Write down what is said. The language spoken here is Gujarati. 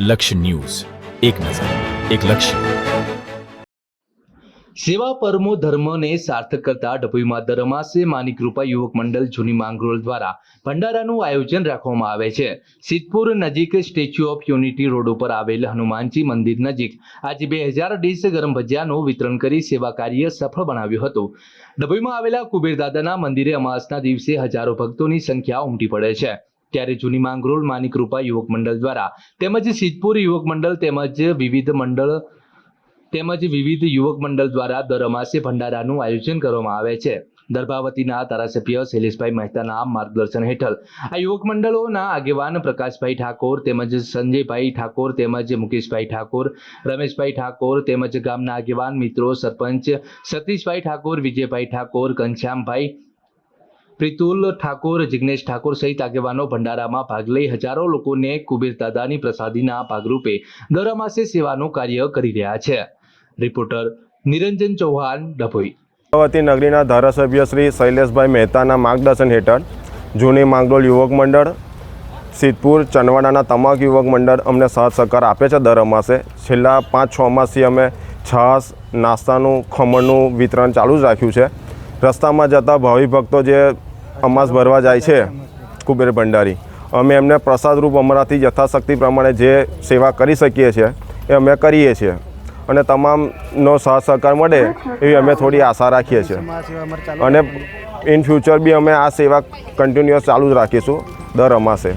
લક્ષ્ય ન્યૂઝ, એક નજર, એક લક્ષ્ય. સેવા પરમો ધર્મને સાર્થક કરતા ડભોઈમાં દર અમાસે માની કૃપા યુવક મંડળ જૂની માંગરોળ દ્વારા ભંડારાનું આયોજન રાખવામાં આવે છે. સિદ્ધપુર નજીક સ્ટેચ્યુ ઓફ યુનિટી રોડ ઉપર આવેલ હનુમાનજી મંદિર નજીક આજે 2000 ડીશ ગરમ ભજીયાનું વિતરણ કરી સેવા કાર્ય સફળ બનાવ્યું હતું. ડભોઈમાં આવેલા કુબેરદાદાના મંદિરે અમાસના દિવસે હજારો ભક્તોની સંખ્યા ઉમટી પડે છે. ત્યારે જૂની માંગરોળ માની કૃપા યુવક મંડળ દ્વારા તેમજ સિદ્ધપુર યુવક મંડળ તેમજ વિવિધ યુવક મંડળ દ્વારા દર અમાસે ભંડારાનું આયોજન કરવામાં આવે છે. દર્ભાવતીના ધારાસભ્ય શૈલેષભાઈ મહેતાના માર્ગદર્શન હેઠળ આ યુવક મંડળોના આગેવાન પ્રકાશભાઈ ઠાકોર તેમજ સંજયભાઈ ઠાકોર તેમજ મુકેશભાઈ ઠાકોર, રમેશભાઈ ઠાકોર તેમજ ગામના આગેવાન મિત્રો, સરપંચ સતીશભાઈ ઠાકોર, વિજયભાઈ ઠાકોર, ઘનશ્યામભાઈ, પ્રિતુલ ઠાકોર, જિગ્નેશ ઠાકોર સહિત આગેવાનો ભંડારામાં ભાગ લઈ હજારો લોકોને કુબેરદાદાની પ્રસાદીના ભાગરૂપે દર અમાસે સેવાનું કાર્ય કરી રહ્યા છે. રિપોર્ટર નિરંજન ચૌહાણ, ડભોઈ. દર્ભાવતી નગરીના ધારાસભ્ય શ્રી શૈલેષભાઈ મહેતાના માર્ગદર્શન હેઠળ જૂની માંગરોળ યુવક મંડળ, સિદ્ધપુર, ચનવાડાના તમામ યુવક મંડળ અમને સાથ સહકાર આપે છે. દર અમાસે છેલ્લા 5-6 માસથી અમે છાશ, નાસ્તાનું, ખમણનું વિતરણ ચાલુ જ રાખ્યું છે. રસ્તામાં જતા ભાવિ ભક્તો જે અમાસ ભરવા જાય છે કુબેર ભંડારી, અમે એમને પ્રસાદરૂપ અમારાથી યથાશક્તિ પ્રમાણે જે સેવા કરી શકીએ છીએ એ અમે કરીએ છીએ અને તમામનો સાથ સહકાર મળે એવી અમે થોડી આશા રાખીએ છીએ અને ઇન ફ્યુચર બી અમે આ સેવા કન્ટિન્યુઅસ ચાલુ જ રાખીશું દર અમાસે.